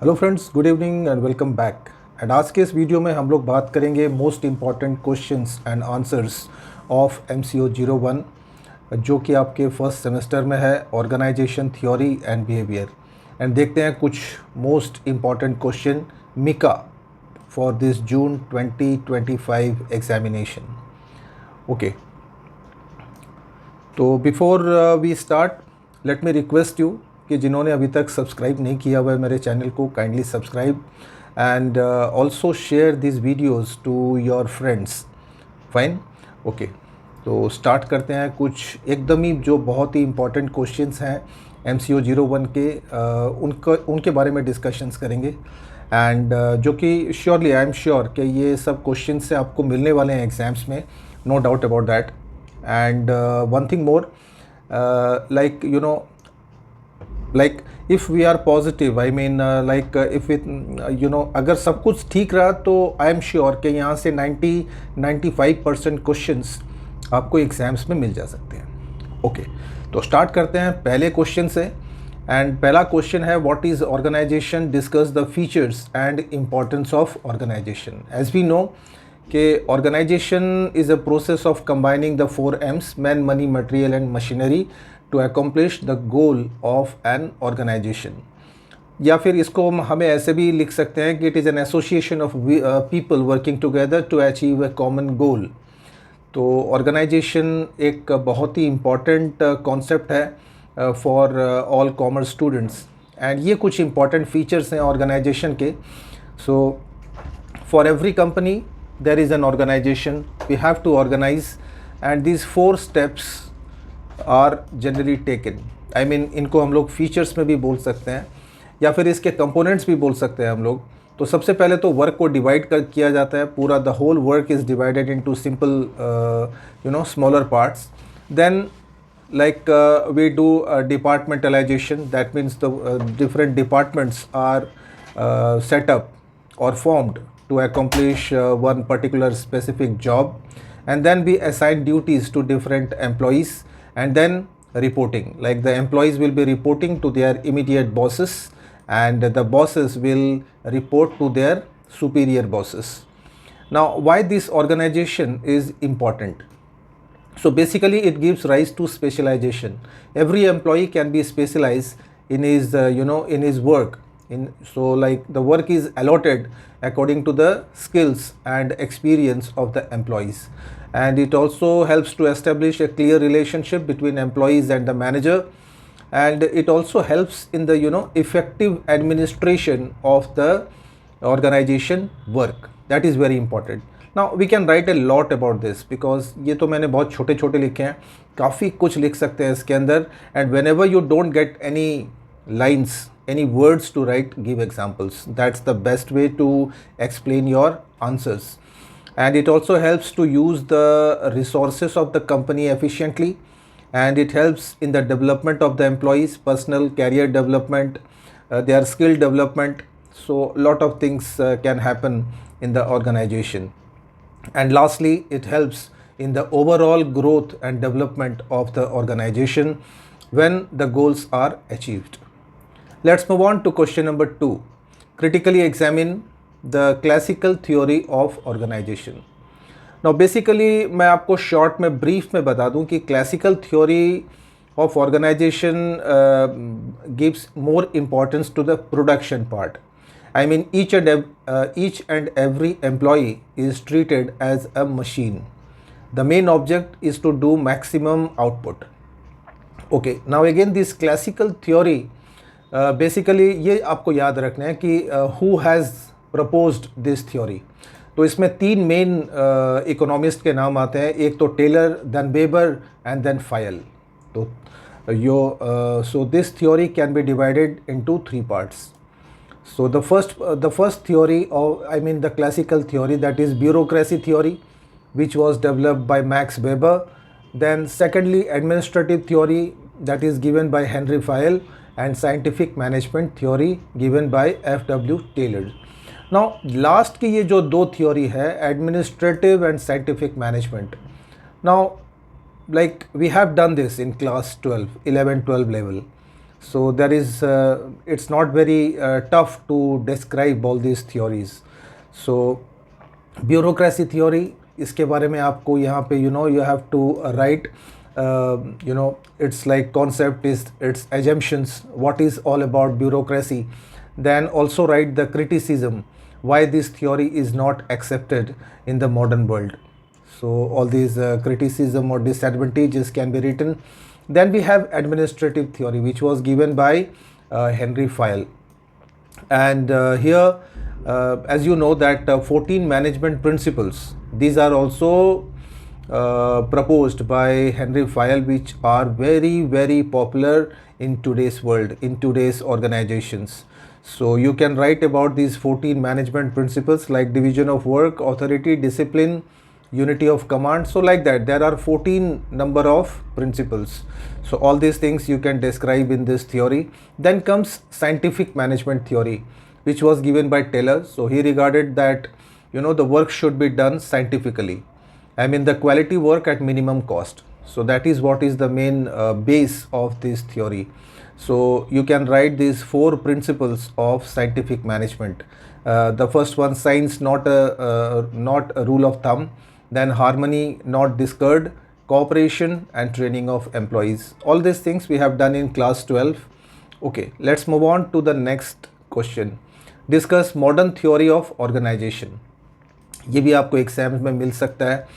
Hello friends, good evening and welcome back. And आज के इस वीडियो में हम लोग बात करेंगे most important questions and answers of MCO 01 जो कि आपके फर्स्ट सेमेस्टर में है, organisation theory and behaviour. And देखते हैं कुछ मोस्ट इम्पॉर्टेंट क्वेश्चन मिका for this June 2025 examination. Okay, तो before we start let me request you कि जिन्होंने अभी तक सब्सक्राइब नहीं किया हुआ है मेरे चैनल को, kindly subscribe and also share this videos to your friends. Fine, okay, तो स्टार्ट करते हैं। कुछ एकदम ही जो बहुत ही इम्पॉर्टेंट क्वेश्चंस हैं MCO 01 के, उनके बारे में डिस्कशंस करेंगे। एंड जो कि श्योरली आई एम श्योर कि ये सब क्वेश्चन से आपको मिलने वाले हैं एग्ज़ाम्स में, no doubt about that. And one thing more, like if we are positive, I mean if it अगर सब कुछ ठीक रहा तो आई एम श्योर कि यहाँ से 90-95% क्वेश्चंस आपको एग्जाम्स में मिल जा सकते हैं। ओके, तो स्टार्ट करते हैं पहले क्वेश्चन से। एंड पहला क्वेश्चन है, what is organisation, discuss the features and importance of organisation. As we know कि organisation is a process of combining the 4 M's, man, money, material and machinery to accomplish the goal of an organization। या फिर इसको हमें ऐसे भी लिख सकते हैं कि it is an association of people working together to achieve a common goal। तो organization एक बहुत ही important concept है for all commerce students। and ये कुछ important features हैं organization के। so for every company there is an organization, we have to organize, and these 4 steps are generally taken. I mean इनको हम लोग फीचर्स में भी बोल सकते हैं या फिर इसके कंपोनेंट्स भी बोल सकते हैं हम लोग। तो सबसे पहले तो वर्क को डिवाइड किया जाता है, पूरा the whole work is divided into simple smaller parts. Then like we do departmentalization, that means the different departments are set up or formed to accomplish one particular specific job, and then we assign duties to different employees, and then reporting, like the employees will be reporting to their immediate bosses and the bosses will report to their superior bosses. Now, why this organization is important? So basically it gives rise to specialization. Every employee can be specialized in his in his work. So like the work is allotted according to the skills and experience of the employees, and it also helps to establish a clear relationship between employees and the manager, and it also helps in the effective administration of the organization work. That is very important. Now we can write a lot about this because ये तो मैंने बहुत छोटे छोटे लिखे हैं, काफ़ी कुछ लिख सकते हैं इसके अंदर, and whenever you don't get any lines, any words to write, give examples. That's the best way to explain your answers. And it also helps to use the resources of the company efficiently, and it helps in the development of the employees, personal career development, their skill development. So lot of things can happen in the organization. And lastly, it helps in the overall growth and development of the organization when the goals are achieved. Let's move on to question number 2. Critically examine the classical theory of organization. Now basically मैं आपको short में brief में बता दूं कि classical theory of organization gives more importance to the production part. I mean each and every employee is treated as a machine. The main object is to do maximum output. Okay, now again this classical theory basically ये आपको याद रखना है कि who has proposed this theory. तो इसमें 3 main economist के नाम आते हैं, एक तो Taylor, then Weber and then Fayol. तो so this theory can be divided into 3 parts. So the first theory of, I mean the classical theory, that is bureaucracy theory, which was developed by Max Weber. Then secondly, administrative theory, that is given by Henry Fayol, and scientific management theory given by F.W. Taylor. Now last की ये जो 2 theory है, administrative and scientific management. Now like we have done this in class 12, 11, 12 level. So there is it's not very tough to describe all these theories. So bureaucracy theory, इसके बारे में आपको यहाँ पे you have to write it's like concept is its assumptions, what is all about bureaucracy. Then also write the criticism, why this theory is not accepted in the modern world. So all these criticism or disadvantages can be written. Then we have administrative theory, which was given by Henry Fayol. And here as you know that 14 management principles, these are also proposed by Henry Fayol, which are very popular in today's world, in today's organizations. So you can write about these 14 management principles like division of work, authority, discipline, unity of command. So like that, there are 14 number of principles. So all these things you can describe in this theory. Then comes scientific management theory, which was given by Taylor. So he regarded that the work should be done scientifically. I mean the quality work at minimum cost. So that is what is the main base of this theory. So you can write these 4 principles of scientific management. The first one, science not a rule of thumb. Then harmony, not discord, cooperation and training of employees. All these things we have done in class 12. Okay, let's move on to the next question. Discuss modern theory of organization. ये भी आपको exams में मिल सकता है.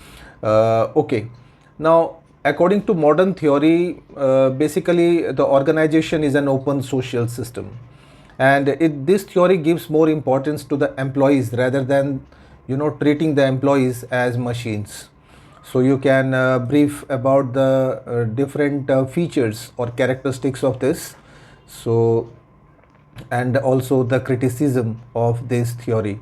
Okay, now according to modern theory, basically the organization is an open social system, and this theory gives more importance to the employees rather than treating the employees as machines. So you can brief about the different features or characteristics of this, so and also the criticism of this theory.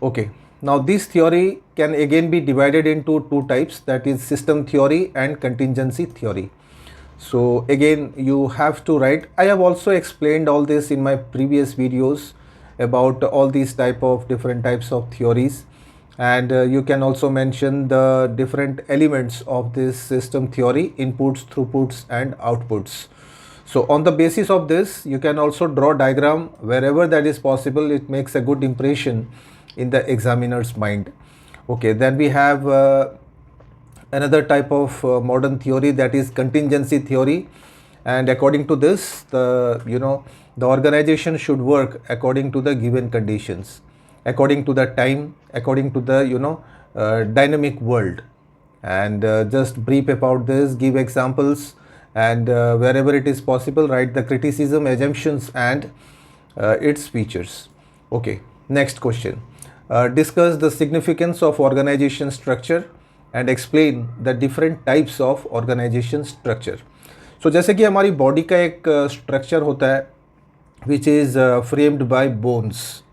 Okay, now this theory can again be divided into 2 types, that is system theory and contingency theory. So again you have to write, I have also explained all this in my previous videos about all these different types of theories, and you can also mention the different elements of this system theory, inputs, throughputs and outputs. So on the basis of this, you can also draw diagram wherever that is possible. It makes a good impression in the examiner's mind. Okay, then we have another type of modern theory, that is contingency theory, and according to this, the organization should work according to the given conditions, according to the time, according to the dynamic world. And just brief about this, give examples, and wherever it is possible write the criticism, assumptions and its features. Okay, next question. Discuss the significance of organization structure and explain the different types of organization structure. So जैसे कि हमारी body का एक structure होता है which is framed by bones.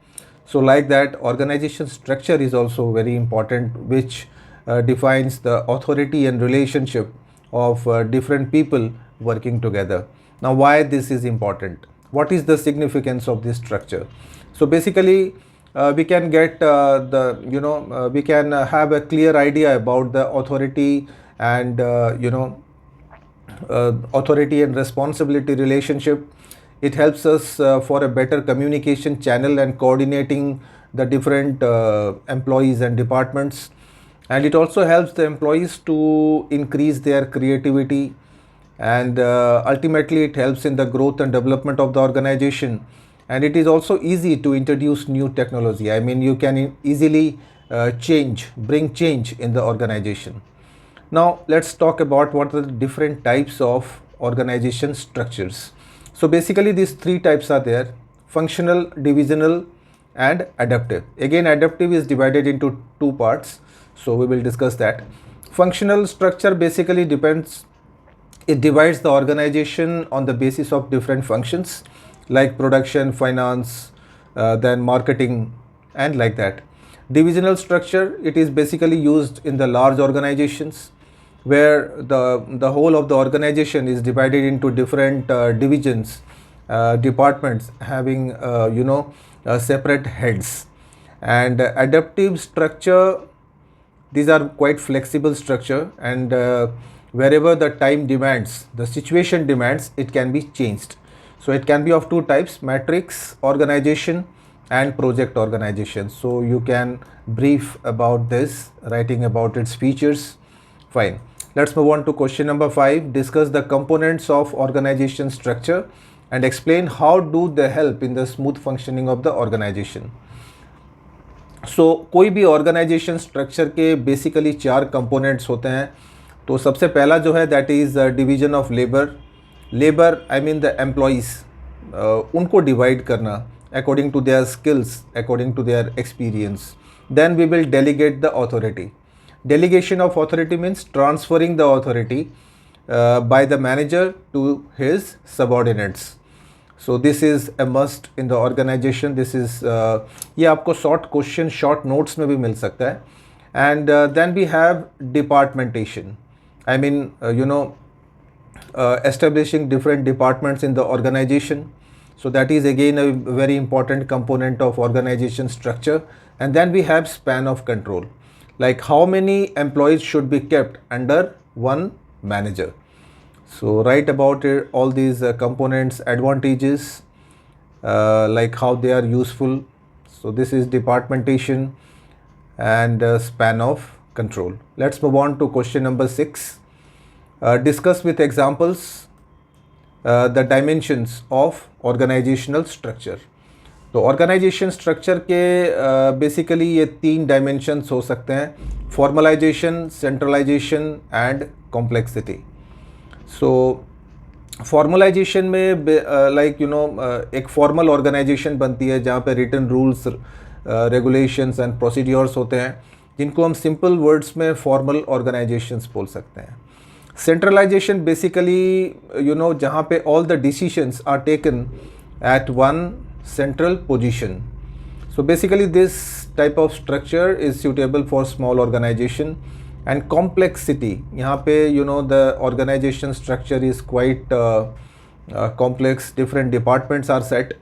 So like that, organization structure is also very important, which defines the authority and relationship of different people working together. Now why this is important? What is the significance of this structure? So basically we can get we can have a clear idea about the authority and authority and responsibility relationship. It helps us for a better communication channel and coordinating the different employees and departments, and it also helps the employees to increase their creativity, and ultimately it helps in the growth and development of the organization. And it is also easy to introduce new technology. I mean, you can easily bring change in the organization. Now let's talk about what are the different types of organization structures. So basically these 3 types are there: functional, divisional and adaptive. Again, adaptive is divided into 2 parts, so we will discuss that. Functional structure basically divides the organization on the basis of different functions like production, finance, then marketing and like that. Divisional structure, it is basically used in the large organizations where the whole of the organization is divided into different divisions, departments having separate heads. And adaptive structure, these are quite flexible structure, and wherever the time demands, the situation demands, it can be changed. So it can be of two types: matrix organization and project organization. So you can brief about this, writing about its features. Fine. Let's move on to question number 5. Discuss the components of organization structure and explain how do they help in the smooth functioning of the organization. So कोई भी organisation structure के basically 4 components होते हैं. तो सबसे पहला जो है that is division of labour I mean the employees, उनको डिवाइड करना according to their skills, according to their experience. Then we will delegate the authority. Delegation of authority means transferring the authority by the manager to his subordinates. So this is a must in the organization. This is ये आपको short question, short notes में भी मिल सकता है. And then we have departmentation. I mean establishing different departments in the organization. So that is again a very important component of organization structure. And then we have span of control, like how many employees should be kept under one manager. So write about it, all these components, advantages, like how they are useful. So this is departmentation and span of control. Let's move on to question number 6. Discuss with examples the dimensions of organizational structure. तो organisation structure के basically ये 3 dimensions हो सकते हैं: formalisation, centralisation and complexity. So formalisation में एक formal organisation बनती है जहाँ पे written rules, regulations and procedures होते हैं, जिनको हम सिंपल वर्ड्स में फॉर्मल ऑर्गेनाइजेशंस बोल सकते हैं. सेंट्रलाइजेशन बेसिकली जहाँ पे all the decisions are taken at one central position. So basically this type of structure is suitable for small organization. And complexity, यहाँ पे the organization structure is quite complex. Different departments are set,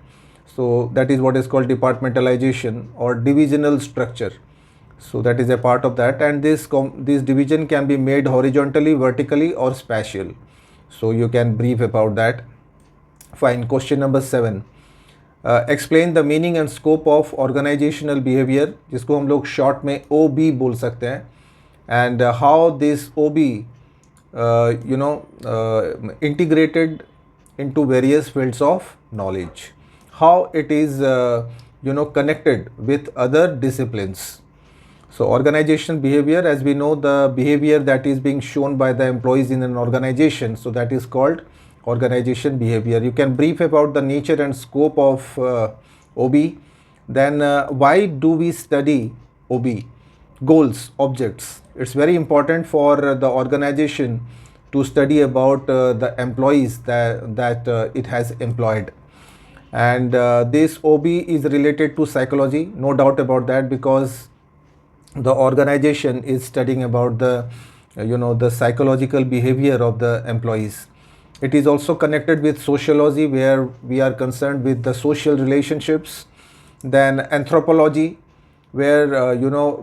so that is what is called departmentalization or divisional structure. So that is a part of that, and this division can be made horizontally, vertically or spatial. So you can brief about that. Fine. Question number 7. Explain the meaning and scope of organisational behaviour, जिसको हम लोग short में OB बोल सकते हैं. And how this OB integrated into various fields of knowledge, how it is connected with other disciplines. So organizational behavior, as we know, the behavior that is being shown by the employees in an organization, so that is called organization behavior. You can brief about the nature and scope of OB. Then why do we study OB? Goals, objects. It's very important for the organization to study about the employees that it has employed. And this OB is related to psychology, no doubt about that, because the organization is studying about the the psychological behavior of the employees. It is also connected with sociology, where we are concerned with the social relationships. Then anthropology, where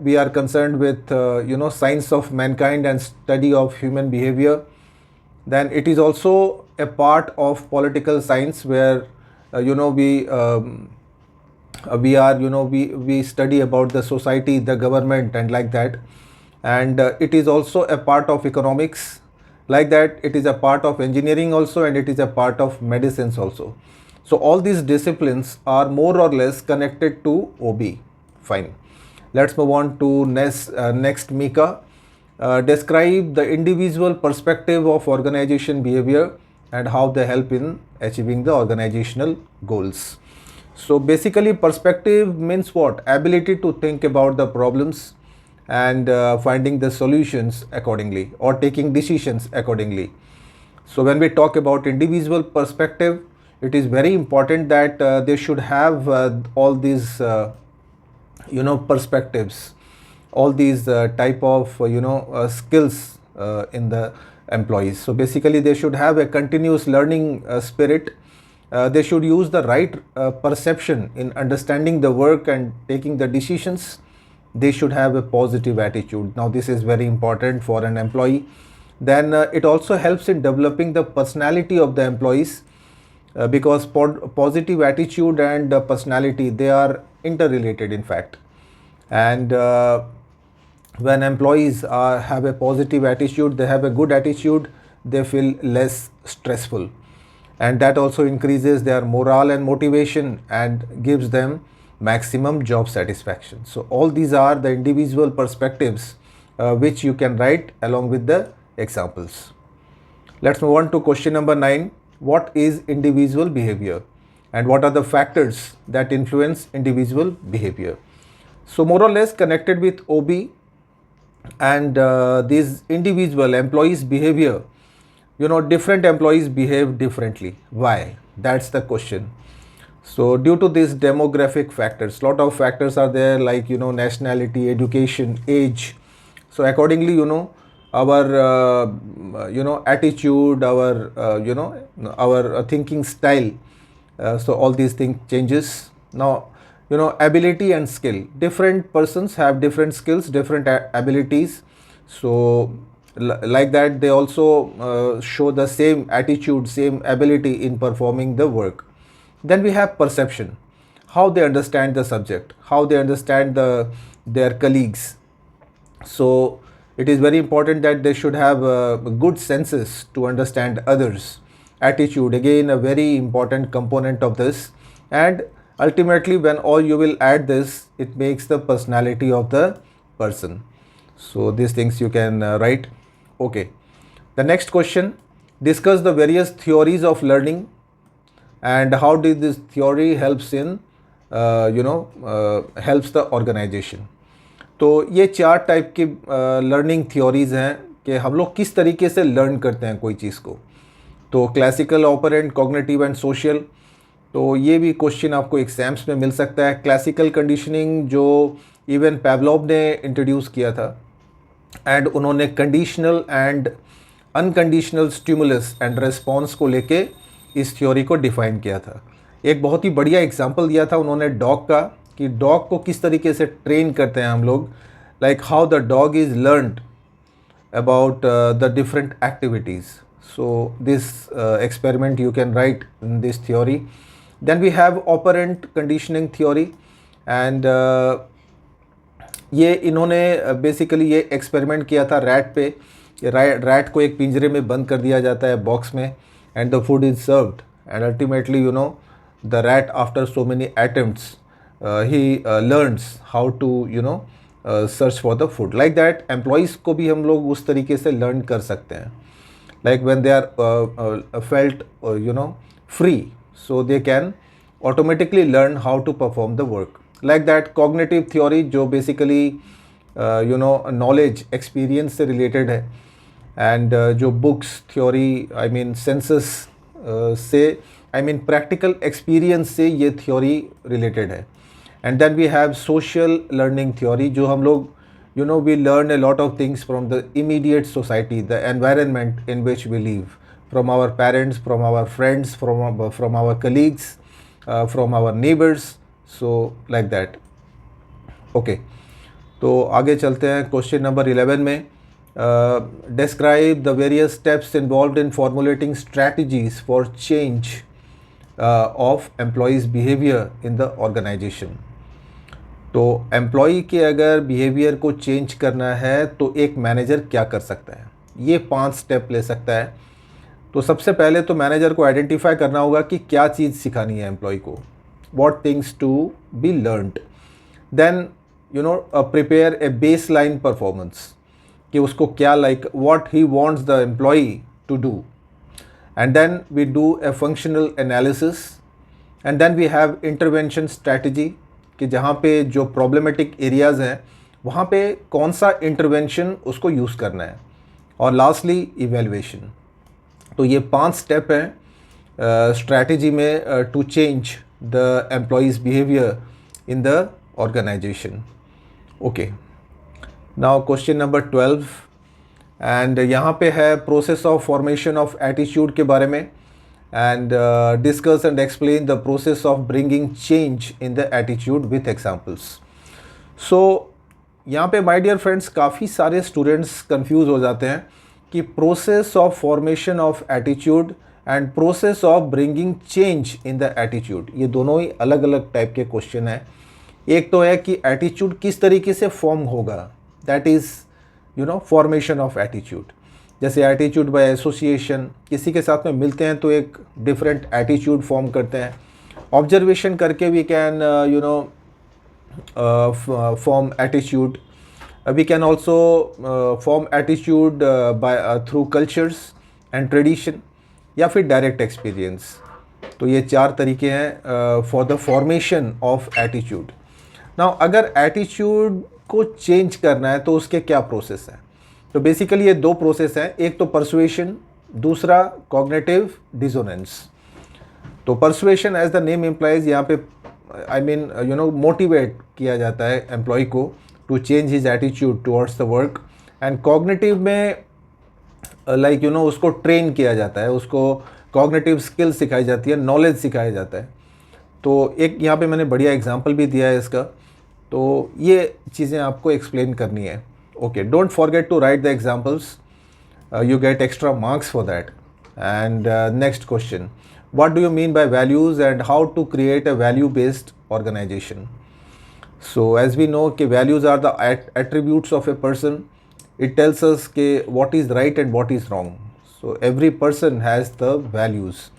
we are concerned with science of mankind and study of human behavior. Then it is also a part of political science, where we study about the society, the government and like that. And it is also a part of economics. Like that, it is a part of engineering also, and it is a part of medicines also. So all these disciplines are more or less connected to OB. Fine. Let's move on to next Mika. Describe the individual perspective of organization behavior and how they help in achieving the organizational goals. So basically, perspective means what? Ability to think about the problems and finding the solutions accordingly, or taking decisions accordingly. So when we talk about individual perspective, it is very important that they should have all these perspectives, all these type of skills in the employees. So basically they should have a continuous learning spirit. They should use the right perception in understanding the work and taking the decisions. They should have a positive attitude. Now this is very important for an employee. Then it also helps in developing the personality of the employees. because positive attitude and personality, they are interrelated in fact. And when employees have a positive attitude, they have a good attitude, they feel less stressful, and that also increases their morale and motivation and gives them maximum job satisfaction. So all these are the individual perspectives which you can write along with the examples. Let's move on to question number 9. What is individual behavior and what are the factors that influence individual behavior? So more or less connected with OB and these individual employees behavior, different employees behave differently. Why? That's the question. So due to these demographic factors, lot of factors are there, like nationality, education, age. So accordingly, our attitude, our our thinking style, so all these things changes. Now ability and skill, different persons have different skills, different abilities. So like that, they also show the same attitude, same ability in performing the work. Then we have perception, how they understand the subject, how they understand their colleagues. So it is very important that they should have good senses to understand others. Attitude, again, a very important component of this. And ultimately, when all you will add this, it makes the personality of the person. So these things you can write. Okay. The next question, discuss the various theories of learning and how did this theory helps in helps the organization. तो ये 4 type की learning theories हैं कि हम लोग किस तरीके से लर्न करते हैं कोई चीज़ को. तो classical, operant, cognitive and social. तो ये भी क्वेश्चन आपको एग्जाम्स में मिल सकता है. क्लासिकल कंडीशनिंग जो इवन पैवलोव ने इंट्रोड्यूस किया था, एंड उन्होंने conditional and unconditional stimulus and response को लेके इस थ्योरी को डिफ़ाइन किया था. एक बहुत ही बढ़िया एग्जांपल दिया था उन्होंने डॉग का, कि डॉग को किस तरीके से ट्रेन करते हैं हम लोग, like how the dog is learned about the different activities. So this experiment you can write in this theory. Then we have operant conditioning theory, and ये इन्होंने बेसिकली ये एक्सपेरिमेंट किया था रैट पे. रैट को एक पिंजरे में बंद कर दिया जाता है, बॉक्स में, and the food is served, and ultimately the rat, after so many attempts, he learns how to search for the food. Like that, employees को भी हम लोग उस तरीके से learn कर सकते हैं, like when they are felt free, so they can automatically learn how to perform the work. Like that, cognitive theory जो basically knowledge, experience से related है, एंड जो books theory, I mean senses से, I mean practical experience से ये theory related है. And then we have social learning theory, जो हम लोग we learn a lot of things from the immediate society, the environment in which we live, from our parents, from our friends, from our colleagues, from our neighbours. So like that. Okay, तो आगे चलते हैं question number 11 में. Describe the various steps involved in formulating strategies for change of employees' behavior in the organization. तो employee के अगर behaviour को change करना है तो एक मैनेजर क्या कर सकता है, ये 5 स्टेप ले सकता है. तो सबसे पहले तो मैनेजर को आइडेंटिफाई करना होगा कि क्या चीज़ सिखानी है एम्प्लॉय को, what things to be learned. Then prepare a baseline performance, कि उसको क्या, like what he wants the employee to do. And then we do a functional analysis, and then we have intervention strategy, कि जहाँ पे जो problematic areas हैं वहाँ पे कौन सा इंटरवेंशन उसको यूज़ करना है. और लास्टली इवेल्युएशन. तो ये 5 स्टेप हैं स्ट्रैटेजी में to change the employees behaviour in the organisation. Okay, now question number 12, and यहाँ पे है process of formation of attitude के बारे में, and discuss and explain the process of bringing change in the attitude with examples. So यहाँ पे my dear friends काफ़ी सारे स्टूडेंट्स कंफ्यूज हो जाते हैं कि process of formation of attitude and process of bringing change in the attitude. ये दोनों ही अलग अलग टाइप के क्वेश्चन हैं। एक तो है कि एटीट्यूड किस तरीके से फॉर्म होगा, that is formation of attitude. जैसे एटीट्यूड बाय एसोसिएशन, किसी के साथ में मिलते हैं तो एक डिफरेंट एटीट्यूड फॉर्म करते हैं। ऑब्जर्वेशन करके we can form attitude. We can also form attitude through cultures and tradition या फिर direct experience। तो ये 4 तरीके हैं for the formation of attitude। Now अगर attitude को change करना है तो उसके क्या प्रोसेस हैं? तो बेसिकली ये 2 प्रोसेस हैं, एक तो persuasion, दूसरा cognitive dissonance। तो persuasion as the name implies, यहाँ पे मोटिवेट किया जाता है एम्प्लॉय को to change his attitude towards the work. And cognitive में उसको ट्रेन किया जाता है, उसको कॉग्निटिव स्किल सिखाई जाती है, नॉलेज सिखाया जाता है। तो एक यहाँ पे मैंने बढ़िया एग्जांपल भी दिया है इसका, तो ये चीज़ें आपको एक्सप्लेन करनी है। Okay, don't forget to write the examples, you get extra marks for that। And next question, what do you mean by values and how to create a value based organization? So as we know कि values are the attributes of a person, it tells us कि what is right and what is wrong। So every person has the values,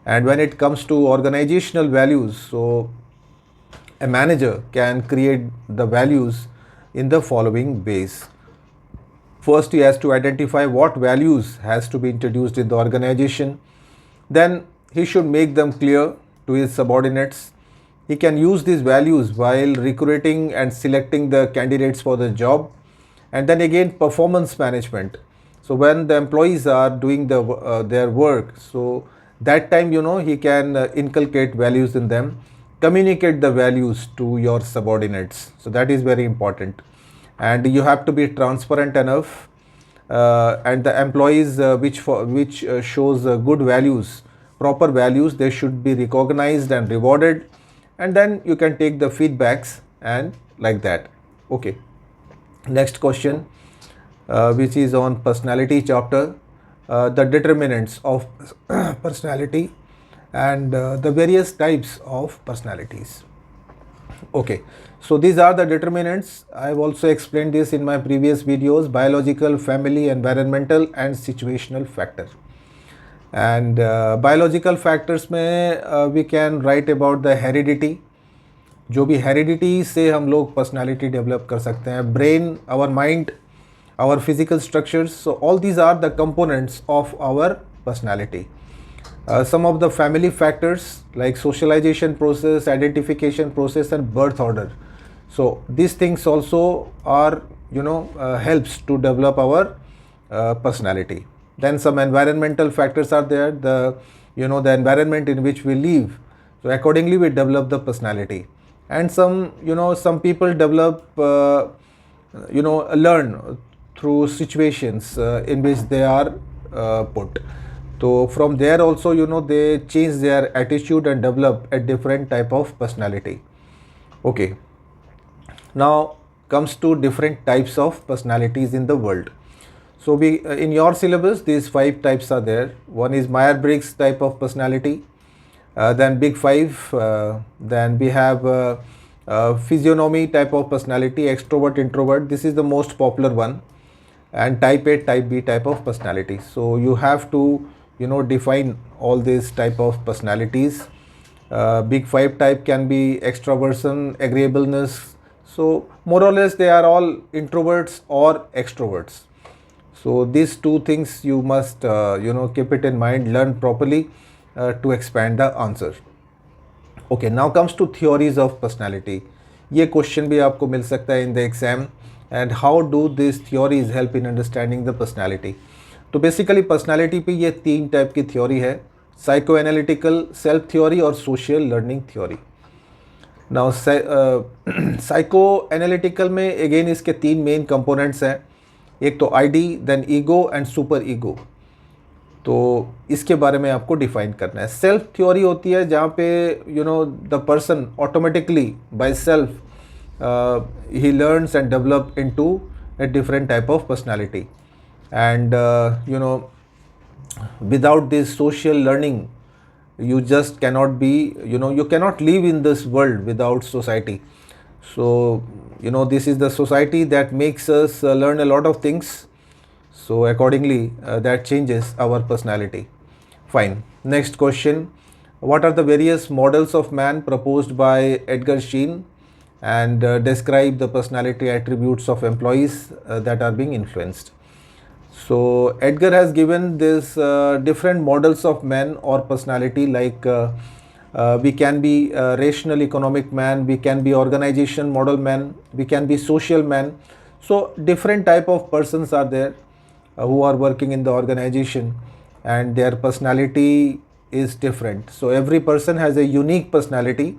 and when it comes to organizational values, so a manager can create the values in the following ways। First, he has to identify what values has to be introduced in the organization. Then he should make them clear to his subordinates. He can use these values while recruiting and selecting the candidates for the job. And then again, performance management. So when the employees are doing their work, so that time he can inculcate values in them, communicate the values to your subordinates. So that is very important. And you have to be transparent enough, and the employees which shows good values, proper values, they should be recognized and rewarded, and then you can take the feedbacks and like that। Okay, next question, which is on personality chapter, the determinants of personality and the various types of personalities। Okay, so these are the determinants। I have also explained this in my previous videos: biological, family, environmental and situational factor। And biological factors में we can write about the heredity। जो भी heredity से हम लोग personality develop कर सकते हैं, brain, our mind, our physical structures, so all these are the components of our personality। Some of the family factors like socialization process, identification process and birth order, so these things also are helps to develop our personality। Then some environmental factors are there, the the environment in which we live, so accordingly we develop the personality। And some people develop learn through situations in which they are put। So from there also they change their attitude and develop a different type of personality। Okay, now comes to different types of personalities in the world। So we in your syllabus these 5 types are there। One is Myers-Briggs type of personality, then Big 5, then we have physiognomy type of personality, extrovert, introvert, this is the most popular one, and type A, type B type of personality। So you have to define all these type of personalities। Big 5 type can be extroversion, agreeableness, so more or less they are all introverts or extroverts। So these 2 things you must keep it in mind, learn properly to expand the answer। Okay, now comes to theories of personality। ये question भी आपको मिल सकता है in the exam, and how do these theories help in understanding the personality। तो basically personality पे ये 3 type की theory है: साइको एनालिटिकल, सेल्फ थ्योरी और social learning theory. Now psychoanalytical में अगेन इसके 3 मेन कंपोनेंट्स हैं, एक तो id, then ego and superego. तो इसके बारे में आपको डिफाइन करना है। सेल्फ थ्योरी होती है जहाँ पे the person automatically by self he learns and develop into a different type of personality। And without this social learning, you just cannot be, you cannot live in this world without society. So this is the society that makes us learn a lot of things. So accordingly, that changes our personality. Fine. Next question. What are the various models of man proposed by Edgar Schein, and describe the personality attributes of employees that are being influenced? So Edgar has given this different models of man or personality, like we can be rational economic man, we can be organization model man, we can be social man. So different type of persons are there who are working in the organization, and their personality is different. So every person has a unique personality,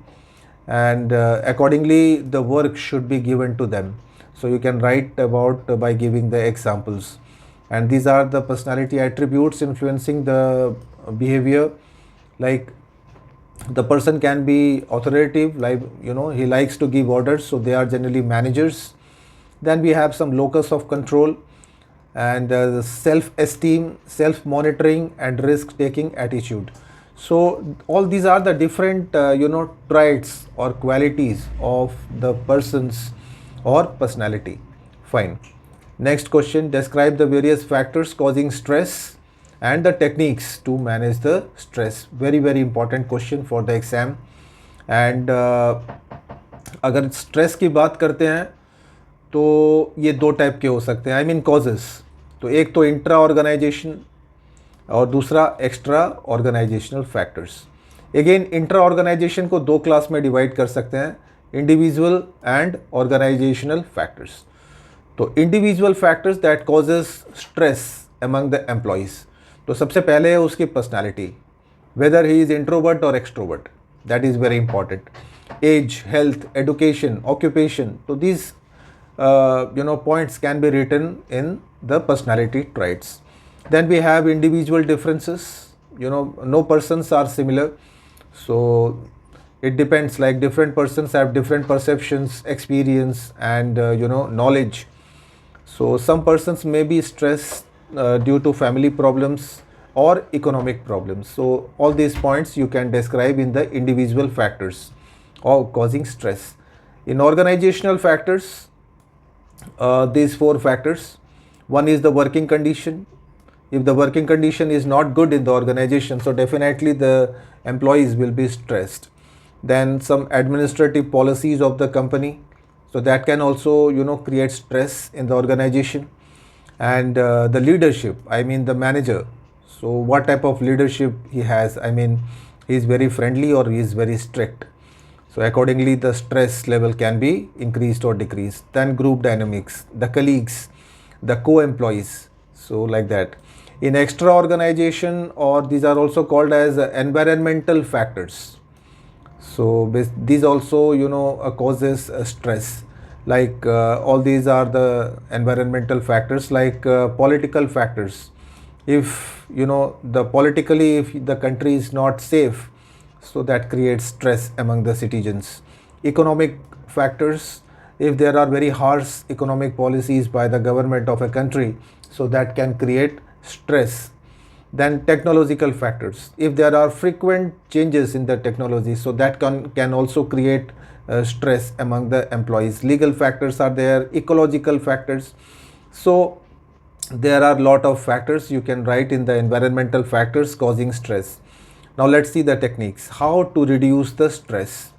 and accordingly the work should be given to them. So you can write about by giving the examples, and these are the personality attributes influencing the behavior. Like the person can be authoritative, like he likes to give orders, so they are generally managers. Then we have some locus of control, and self-esteem, self-monitoring, and risk-taking attitude. So all these are the different traits or qualities of the person's or personality. Fine. Next question. Describe the various factors causing stress and the techniques to manage the stress. Very very important question for the exam. And अगर stress की बात करते हैं तो ये दो type के हो सकते हैं, आई मीन कॉजेस. तो एक तो इंट्रा ऑर्गेनाइजेशन और दूसरा extra organisational factors. Again intra organisation को दो क्लास में डिवाइड कर सकते हैं, इंडिविजुअल एंड ऑर्गेनाइजेशनल फैक्टर्स. तो individual factors that causes stress among the employees. तो सबसे पहले है उसकी personality, whether he is introvert और extrovert, that is very important. Age, health, education, occupation. तो these points can be written in the personality traits. Then we have individual differences. No persons are similar, so it depends, like different persons have different perceptions, experience, and knowledge. So some persons may be stressed due to family problems or economic problems. So all these points you can describe in the individual factors of causing stress. In organizational factors, these four factors. One is the working condition. If the working condition is not good in the organization, so definitely the employees will be stressed. Then some administrative policies of the company, so that can also create stress in the organization. And the leadership, I mean the manager. So what type of leadership he has, I mean he is very friendly or he is very strict. So accordingly the stress level can be increased or decreased. Then group dynamics, the colleagues, the co-employees, so like that. In extra organization, or these are also called as environmental factors. So these also causes stress. Like all these are the environmental factors. Like political factors, if the politically, if the country is not safe, so that creates stress among the citizens. Economic factors, if there are very harsh economic policies by the government of a country, so that can create stress. Then technological factors, if there are frequent changes in the technology, so that can also create stress among the employees. Legal factors are there, ecological factors. So there are lot of factors you can write in the environmental factors causing stress. Now let's see the techniques, how to reduce the stress.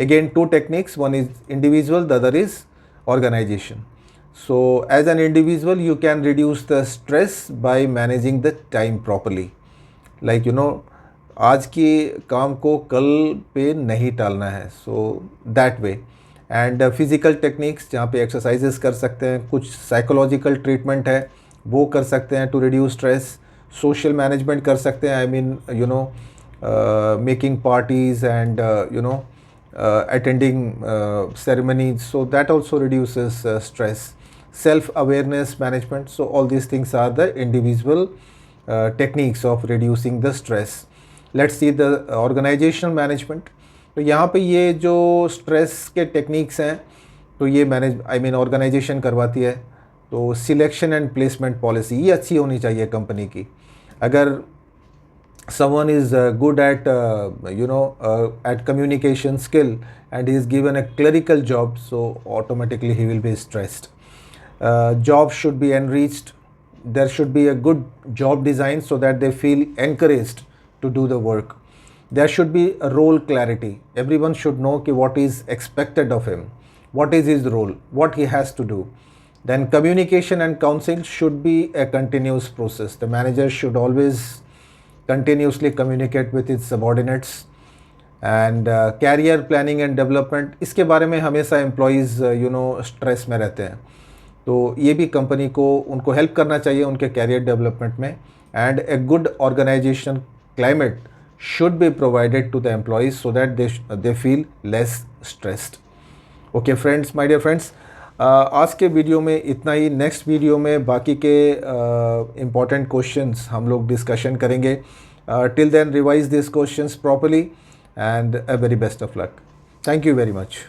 Again, two techniques, one is individual, the other is organization. So as an individual, you can reduce the stress by managing the time properly. Like आज के काम को कल पे नहीं टालना है, so that way. And physical techniques, जहाँ पे exercises कर सकते हैं, कुछ psychological treatment है वो कर सकते हैं to reduce stress. Social management कर सकते हैं, I mean making parties and attending ceremonies, so that also reduces stress. Self-awareness management, so all these things are the individual techniques of reducing the stress. Let's see the organizational management. तो यहाँ पे ये जो stress के techniques हैं, तो ये organization करवाती है. तो सिलेक्शन एंड प्लेसमेंट पॉलिसी ये अच्छी होनी चाहिए कंपनी की. अगर someone is good at at communication skill and he is given a clerical job, so automatically he will be stressed. Job should be enriched. There should be a good job design so that they feel encouraged to do the work. There should be a role clarity. Everyone should know what is expected of him, what is his role, what he has to do. Then communication and counseling should be a continuous process. The manager should always continuously communicate with his subordinates. And career planning and development, इसके बारे में हमेशा employees stress में रहते हैं, तो ये भी कंपनी को उनको हेल्प करना चाहिए उनके कैरियर डेवलपमेंट में. And a good organisation climate should be provided to the employees so that they feel less stressed. Okay friends, my dear friends, आज के वीडियो में इतना ही. नेक्स्ट वीडियो में बाकी के इम्पॉर्टेंट क्वेश्चंस हम लोग डिस्कशन करेंगे. Till then revise this questions properly and a very best of luck. Thank you very much.